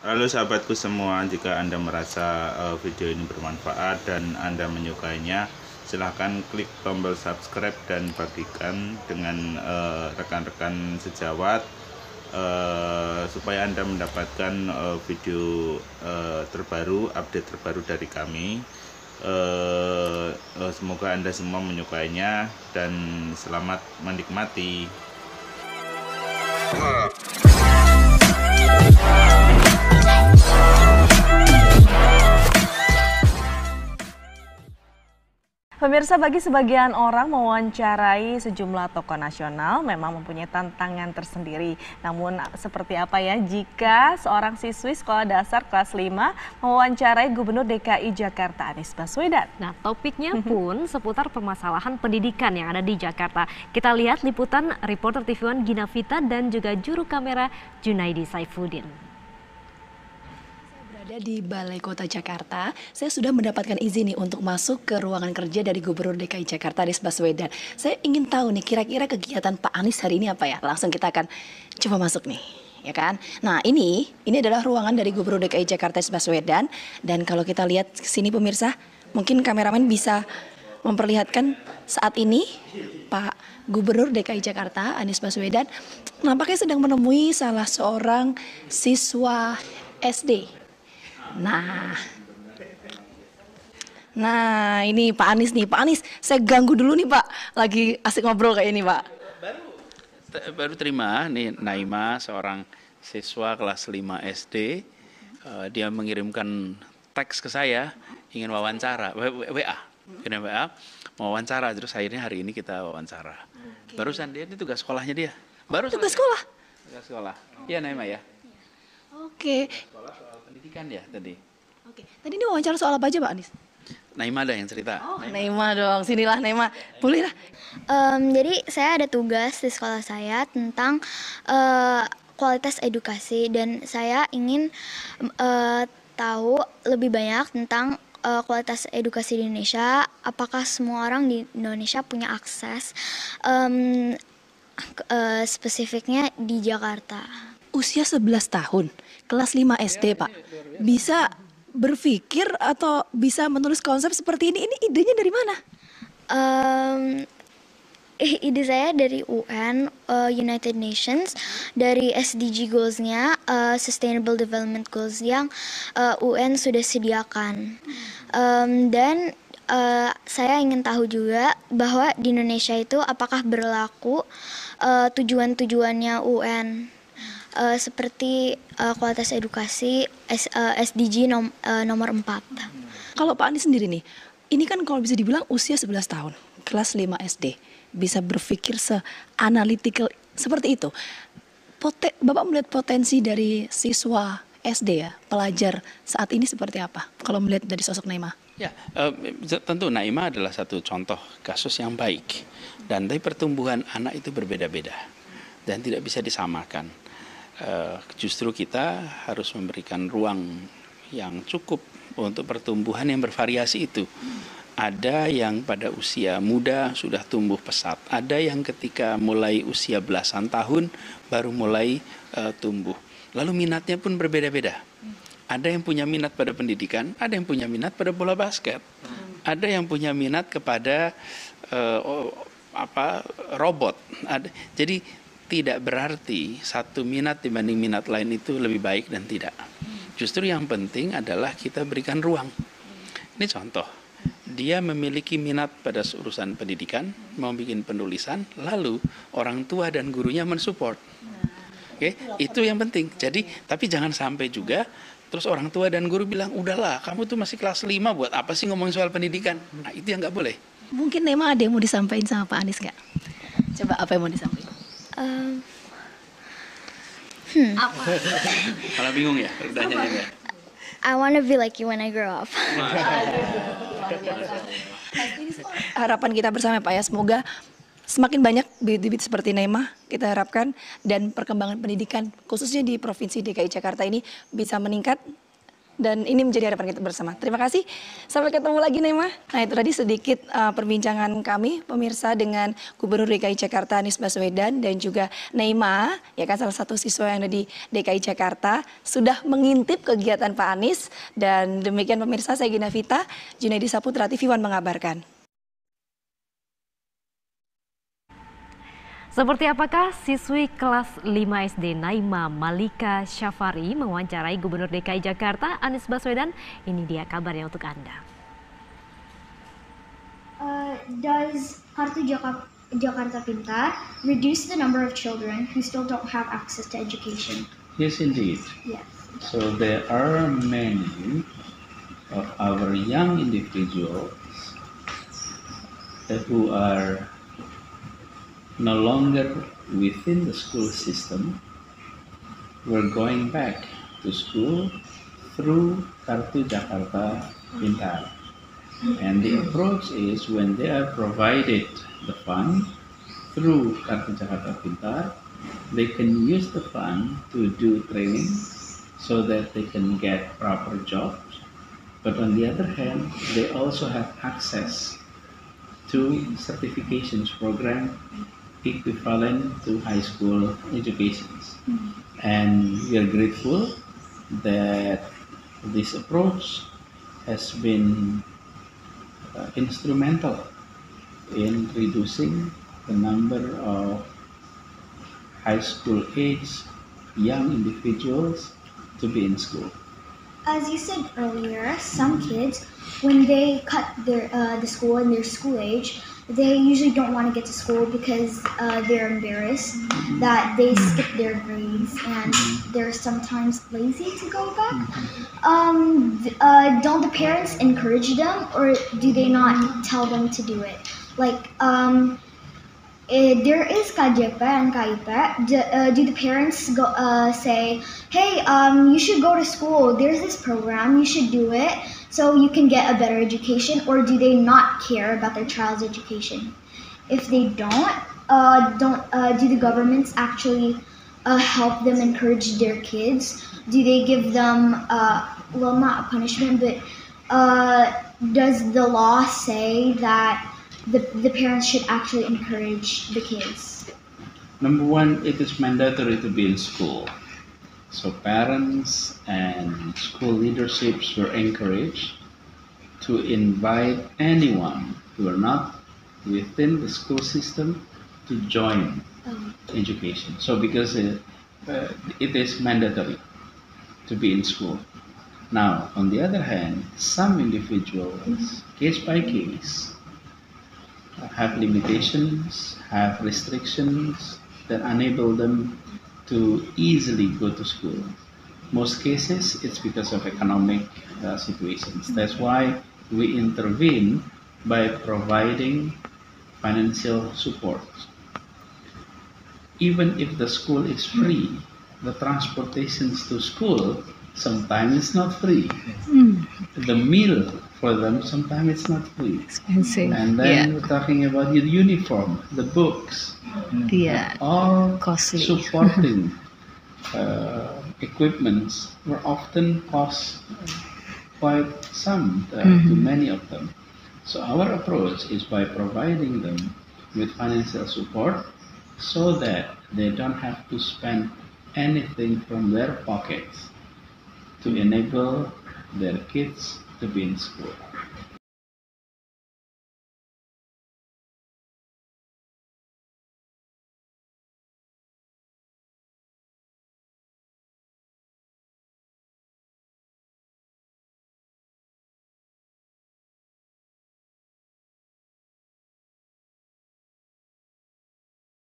Halo sahabatku semua, jika Anda merasa video ini bermanfaat dan Anda menyukainya, silahkan klik tombol subscribe dan bagikan dengan rekan-rekan sejawat supaya Anda mendapatkan video terbaru, update terbaru dari kami. Semoga Anda semua menyukainya dan selamat menikmati. Pemirsa, bagi sebagian orang mewawancarai sejumlah tokoh nasional memang mempunyai tantangan tersendiri. Namun seperti apa ya jika seorang siswi sekolah dasar kelas 5 mewawancarai Gubernur DKI Jakarta Anies Baswedan? Nah, topiknya pun seputar permasalahan pendidikan yang ada di Jakarta. Kita lihat liputan reporter TV One Gina Vita dan juga juru kamera Junaidi Saifuddin. Di Balai Kota Jakarta, saya sudah mendapatkan izin nih untuk masuk ke ruangan kerja dari Gubernur DKI Jakarta Anies Baswedan. Saya ingin tahu nih kira-kira kegiatan Pak Anies hari ini apa ya? Langsung kita akan coba masuk nih, ya kan? Nah ini adalah ruangan dari Gubernur DKI Jakarta Anies Baswedan. Dan kalau kita lihat ke sini pemirsa, mungkin kameramen bisa memperlihatkan saat ini Pak Gubernur DKI Jakarta Anies Baswedan nampaknya sedang menemui salah seorang siswa SD. Nah ini Pak Anies nih. Pak Anies, saya ganggu dulu nih Pak. Lagi asik ngobrol kayak ini Pak. Baru terima nih Naima, seorang siswa kelas 5 SD. Dia mengirimkan teks ke saya, ingin wawancara, WA. Mau wawancara, terus akhirnya hari ini kita wawancara. Barusan dia, ini tugas sekolahnya dia. Tugas sekolah? Tugas sekolah. Iya Naima ya. Oke. Sekolah soal pendidikan ya tadi. Oke. Tadi ini wawancara soal apa aja Pak Anies? Naima ada yang cerita. Oh, Naima dong. Sinilah Naima. Boleh lah. Jadi saya ada tugas di sekolah saya tentang kualitas edukasi dan saya ingin tahu lebih banyak tentang kualitas edukasi di Indonesia. Apakah semua orang di Indonesia punya akses spesifiknya di Jakarta? Usia 11 tahun, kelas 5 SD Pak. Bisa berpikir atau bisa menulis konsep seperti ini idenya dari mana? Ide saya dari UN, United Nations, dari SDG Goals-nya, Sustainable Development Goals yang UN sudah sediakan. Dan saya ingin tahu juga bahwa di Indonesia itu apakah berlaku tujuan-tujuannya UN. Seperti kualitas edukasi SDG nomor 4. Kalau Pak Anies sendiri nih, ini kan kalau bisa dibilang usia 11 tahun, kelas 5 SD, bisa berpikir se-analytical seperti itu. Bapak melihat potensi dari siswa SD ya, pelajar saat ini seperti apa? Kalau melihat dari sosok Naima? Ya, tentu Naima adalah satu contoh kasus yang baik. Dan tapi pertumbuhan anak itu berbeda-beda dan tidak bisa disamakan. Justru kita harus memberikan ruang yang cukup untuk pertumbuhan yang bervariasi itu. Ada yang pada usia muda sudah tumbuh pesat, ada yang ketika mulai usia belasan tahun baru mulai tumbuh. Lalu minatnya pun berbeda-beda. Ada yang punya minat pada pendidikan, ada yang punya minat pada bola basket, ada yang punya minat kepada robot. Jadi tidak berarti satu minat dibanding minat lain itu lebih baik dan tidak. Justru yang penting adalah kita berikan ruang. Ini contoh, dia memiliki minat pada urusan pendidikan, mau bikin penulisan, lalu orang tua dan gurunya mensupport. Oke, itu yang penting. Jadi, tapi jangan sampai juga terus orang tua dan guru bilang, udahlah kamu tuh masih kelas 5, buat apa sih ngomongin soal pendidikan? Nah itu yang nggak boleh. Mungkin Naima ada yang mau disampaikan sama Pak Anies nggak? Coba apa yang mau disampaikan? Kalau bingung ya pertanyaannya. I wanna be like you when I grow up. Harapan kita bersama Pak ya, semoga semakin banyak bibit-bibit seperti Naima kita harapkan dan perkembangan pendidikan khususnya di Provinsi DKI Jakarta ini bisa meningkat Dan ini menjadi harapan kita bersama. Terima kasih. Sampai ketemu lagi Neymar. Nah itu tadi sedikit perbincangan kami pemirsa dengan Gubernur DKI Jakarta Anies Baswedan dan juga Neymar, ya kan salah satu siswa yang ada di DKI Jakarta sudah mengintip kegiatan Pak Anies. Dan demikian pemirsa, saya Gina Vita, Junaidi Saputra, TV One mengabarkan. Seperti apakah siswi kelas 5 SD Naima Malika Syafari mewawancarai Gubernur DKI Jakarta Anies Baswedan? Ini dia kabarnya untuk Anda. Does Kartu Jakarta Pintar reduce the number of children who still don't have access to education? Yes, indeed. Yes. So there are many of our young individuals who are no longer within the school system. We're going back to school through Kartu Jakarta Pintar. And the approach is when they are provided the fund through Kartu Jakarta Pintar, they can use the fund to do training so that they can get proper jobs. But on the other hand, they also have access to certifications program equivalent to high school educations. And we are grateful that this approach has been instrumental in reducing the number of high school age young individuals to be in school. As you said earlier, some kids, when they cut the school and their school age, they usually don't want to get to school because they're embarrassed that they skip their grades and they're sometimes lazy to go back. Don't the parents encourage them, or do they not tell them to do it? Like, there is KJP and KIP. Do the parents go say, hey, you should go to school, there's this program, you should do it so you can get a better education? Or do they not care about their child's education? If they don't do the governments actually help them encourage their kids? Do they give them, well, not a punishment, but does the law say that the parents should actually encourage the kids? Number one, it is mandatory to be in school. So parents and school leaderships were encouraged to invite anyone who are not within the school system to join education. So because it is mandatory to be in school. Now, on the other hand, some individuals, case by case, have limitations, have restrictions that enable them to easily go to school. Most cases, it's because of economic situations. That's why we intervene by providing financial support. Even if the school is free, the transportations to school sometimes it's not free. The meal for them sometimes it's not free. Expensive. And then we're talking about the uniform, the books, all costly. supporting equipments were often cost quite some to many of them. So our approach is by providing them with financial support so that they don't have to spend anything from their pockets to enable their kids to be in school.